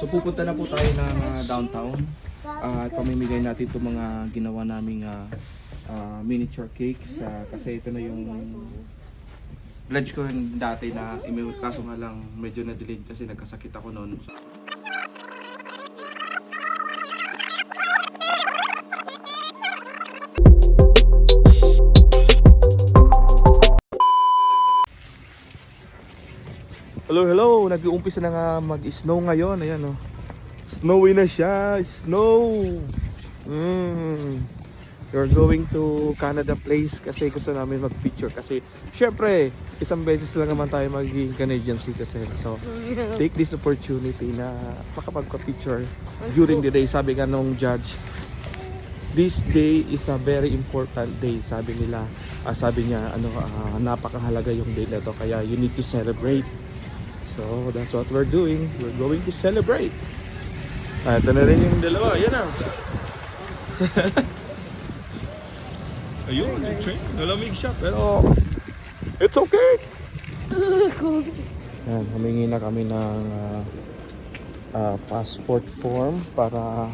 So pupunta na po tayo ng downtown at pamimigay natin itong mga ginawa naming miniature cakes kasi ito na yung pledge ko rin dati na email, kaso nga lang medyo na-delayed kasi nagkasakit ako noon. Hello, hello! Nag-uumpisa na nga mag-snow ngayon. Ayan, oh. Snowy na siya! Snow! We're going to Canada Place kasi gusto namin mag-picture. Kasi, syempre, isang beses lang naman tayo magiging Canadian citizen. So, take this opportunity na makapagpa-picture during the day. Sabi nga nung judge, this day is a very important day. Sabi nila, sabi niya, napakahalaga yung day na to. Kaya you need to celebrate. So, that's what we're doing. We're going to celebrate. Ito na rin yung dalawa. Yan na. Ayun, yung train. Nalamig siya. Pero, it's okay. Yan, humingi na kami ng passport form para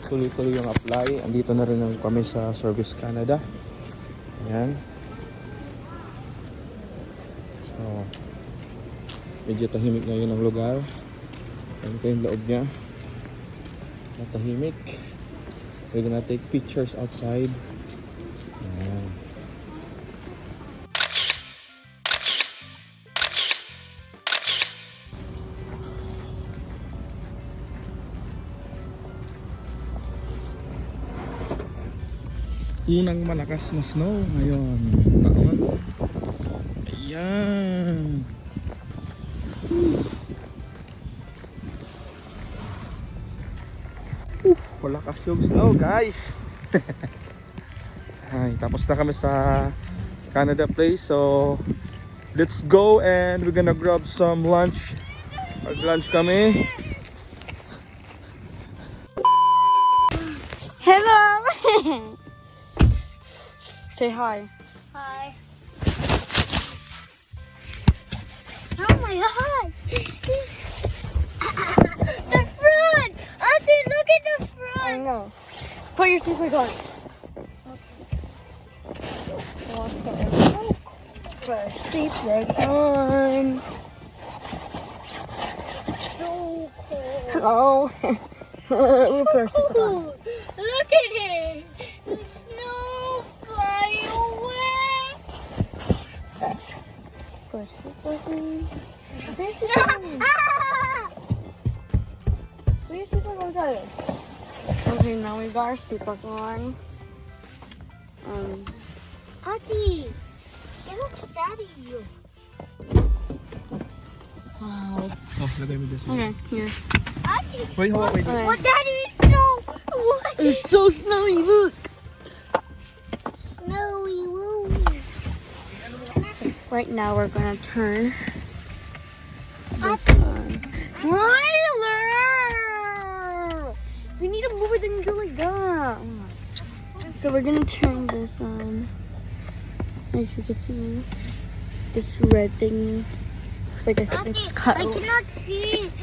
tuloy-tuloy yung apply. Andito na rin kami sa Service Canada. Yan. So, medyo tahimik ngayon ang lugar. Ito yung loob niya. Matahimik. We're gonna take pictures outside. Ayan. Unang malakas na snow ngayon taon. Ayan. Malakas yung snow, guys. Ay, tapos na kami sa Canada Place. So, let's go and we're gonna grab some lunch. Mag-lunch kami. Hello. Say hi. Hi. Oh my god! The front! Auntie, look at the I front! know. Put your seatbelt on. Put your seatbelt on. So cool. Oh. Let me put our seatbelt on. Look at it! The snow flying away! Put your seatbelt on. Put your seatbelt on. Sorry. Okay, now we got our seatbelt on. Auntie, give it to Daddy. Wow. Oh, lagay mo dyan. Okay, here. Auntie, Wait, hold on, wait. Okay. what Daddy is so what? It's so snowy, look. Snowy woolly. Right now we're gonna turn this on. Tyler! We need to move it and go like that. So we're gonna turn this on. As you can see, this red thing. Like I think it's cut. I cannot see.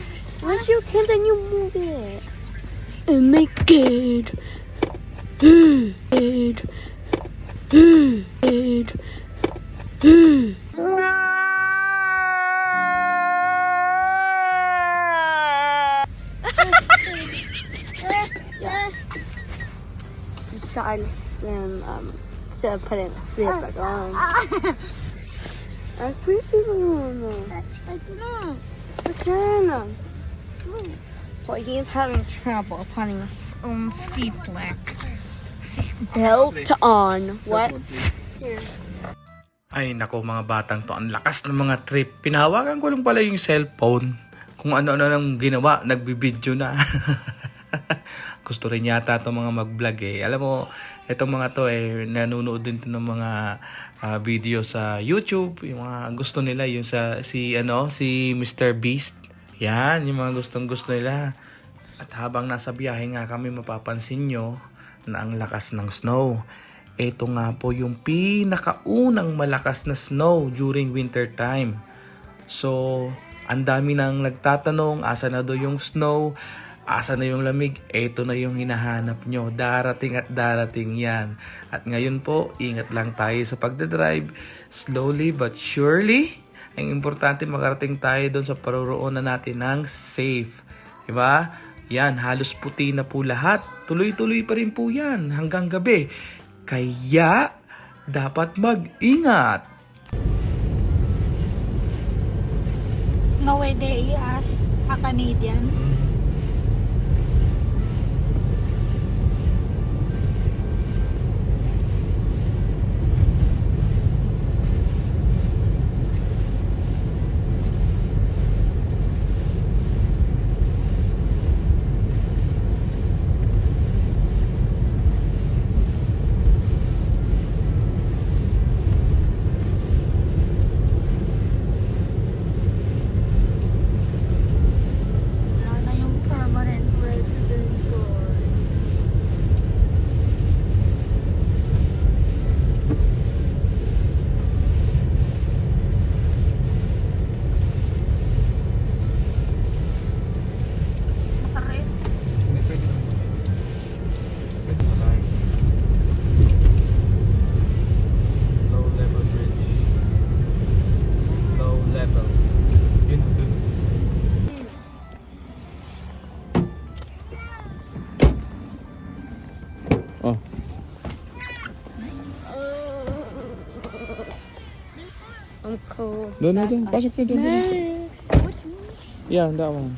Once you can, then you move it. And make it. Silas and instead of putting a zip back on. I appreciate it. I cannot. I can. So he's having trouble putting his own seat belt on. What? Here. Ay nako mga batang to, ang lakas ng mga trip. Pinahawakan ko lang pala yung cellphone. Kung ano-ano nang ginawa, nagbibideo na. Gusto rin yata itong mga mag-vlog eh. Alam mo, itong mga to eh, nanonood din to ng mga video sa YouTube. Yung mga gusto nila, yung si Mr. Beast. Yan, yung mga gustong-gusto nila. At habang nasa biyahe nga kami, mapapansin nyo na ang lakas ng snow. Ito nga po yung pinakaunang malakas na snow during winter time. So, Ang dami nang nagtatanong, asa na daw yung snow, asa na yung lamig, eto na yung hinahanap nyo. Darating at darating yan. At ngayon po, ingat lang tayo sa pagdadrive. Slowly but surely, ang importante makarating tayo doon sa paroroonan natin ng safe. Diba? Yan, halos puti na po lahat. Tuloy-tuloy pa rin po yan hanggang gabi. Kaya, dapat mag-ingat. Snowy day as a Canadian. Wala na yung permanent resident ko. Makarit. Low level bridge. Low level. Yun, dun. Oh. I'm cold. Doon na doon. Pasok na doon. Yeah, that one.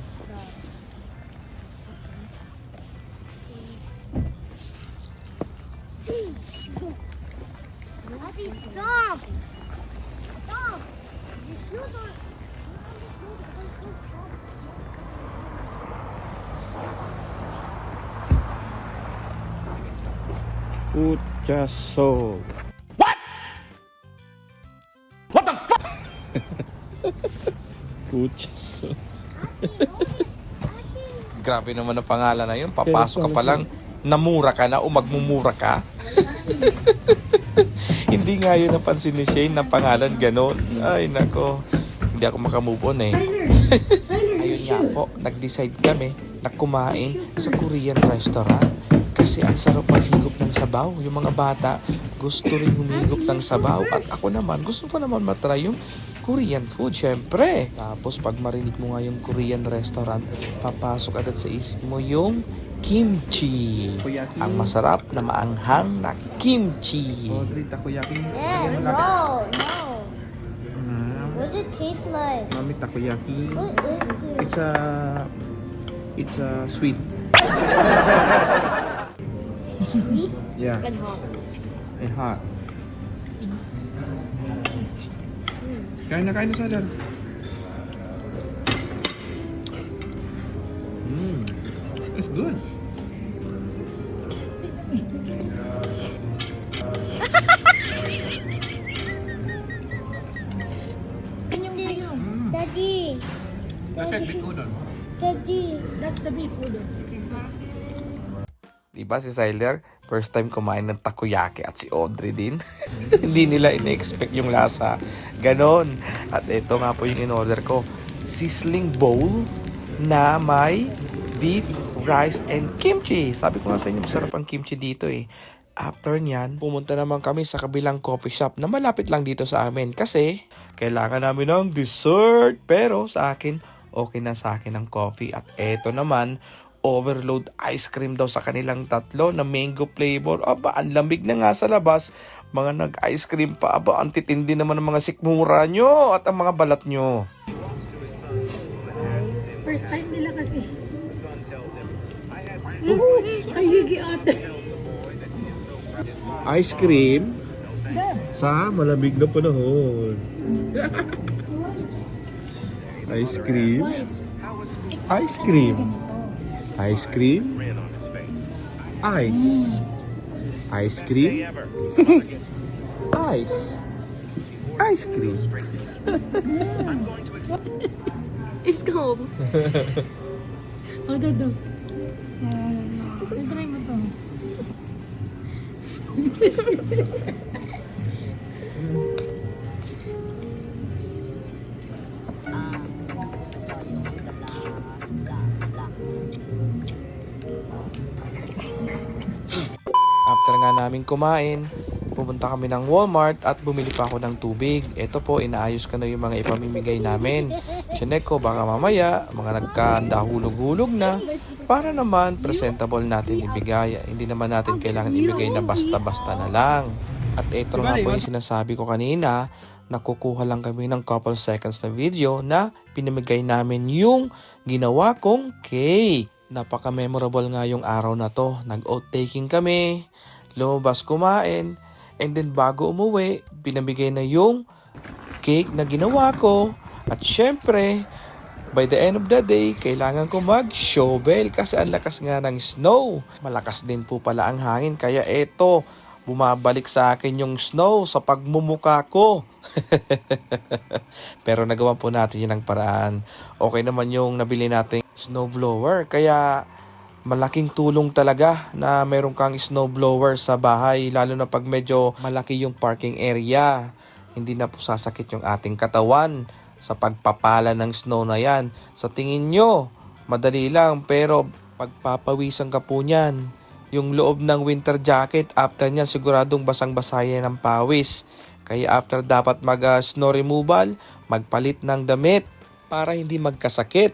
Daddy, stop! Stop! Your shoes are... Puchaso. Puchaso. Grabe naman ang pangalan na yun. Papasok ka pa lang, namura ka na o magmumura ka. Hindi nga yun napansin ni Shane na pangalan ganon. Ay nako, hindi ako makamove on eh. Ayun nga po, nag-decide kami na kumain sa Korean restaurant. Kasi ang sarap maghigop ng sabaw. Yung mga bata gusto rin humigop ng sabaw. At ako naman, gusto ko naman matry yung Korean food, syempre. Tapos pag marinig mo nga yung Korean restaurant, papasok agad sa isip mo yung kimchi. Takoyaki. Ang masarap na maanghang na kimchi. Audrey, takoyaki. Yeah, no, no. What does it taste like? Mami, takoyaki. What is this? It's a sweet. Sweet Yeah, and hot. and hot. Kain na Salar. It's good. Daddy, That's it, big udon. Daddy. That's the beef udon. Diba si Siler, first time kumain ng takoyaki at si Audrey din. Hindi nila ina-expect yung lasa. Ganon. At ito nga po yung in-order ko. Sizzling bowl na may beef, rice, and kimchi. Sabi ko nga sa inyo, masarap ang kimchi dito eh. After nyan, pumunta naman kami sa kabilang coffee shop na malapit lang dito sa amin. Kasi, kailangan namin ng dessert. Pero sa akin, okay na sa akin ang coffee. At eto naman, overload ice cream daw sa kanilang tatlo na mango flavor. Aba, ang lamig na nga sa labas. Mga nag-ice cream pa. Aba, ang titindi naman ng mga sikmura nyo at ang mga balat nyo. First time nila kasi. Ay, higi ate. Ice cream sa malamig na panahon. Ice cream. Ice cream. Ice cream. Ice. Ice cream. Ice. Ice cream. It's cold. Oh, dado. Try mo to. After nga namin kumain, pumunta kami ng Walmart at bumili pa ako ng tubig. Ito po, inaayos ko na yung mga ipamimigay namin. Chinek ko baka mamaya, mga nagkanda hulog-hulog na, para naman presentable natin ibigay. Hindi naman natin kailangan ibigay na basta-basta na lang. At ito nga po yung sinasabi ko kanina, nakukuha lang kami ng couple seconds na video na pinamigay namin yung ginawa kong cake. Napaka-memorable nga yung araw na to. Nag-oath-taking kami, lumabas kumain, and then bago umuwi, pinamigay na yung cake na ginawa ko. At syempre, by the end of the day, kailangan ko mag-shovel kasi ang lakas nga ng snow. Malakas din po pala ang hangin, kaya eto, bumabalik sa akin yung snow sa pagmumuka ko. Pero nagawa po natin yun ng paraan. Okay naman yung nabili nating snowblower. Kaya malaking tulong talaga na meron kang snowblower sa bahay. Lalo na pag medyo malaki yung parking area. Hindi na po sasakit yung ating katawan sa pagpapala ng snow na yan. Sa tingin nyo, madali lang. Pero pagpapawisan ka po niyan, yung loob ng winter jacket, after niyan siguradong basang-basa yan ng pawis. Kaya after dapat mag-snow removal, magpalit ng damit para hindi magkasakit.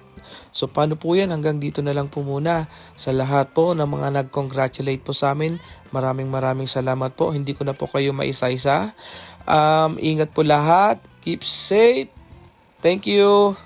So paano po yan? Hanggang dito na lang po muna. Sa lahat po ng mga nag-congratulate po sa amin, maraming salamat po. Hindi ko na po kayo maisa-isa. Ingat po lahat. Keep safe. Thank you.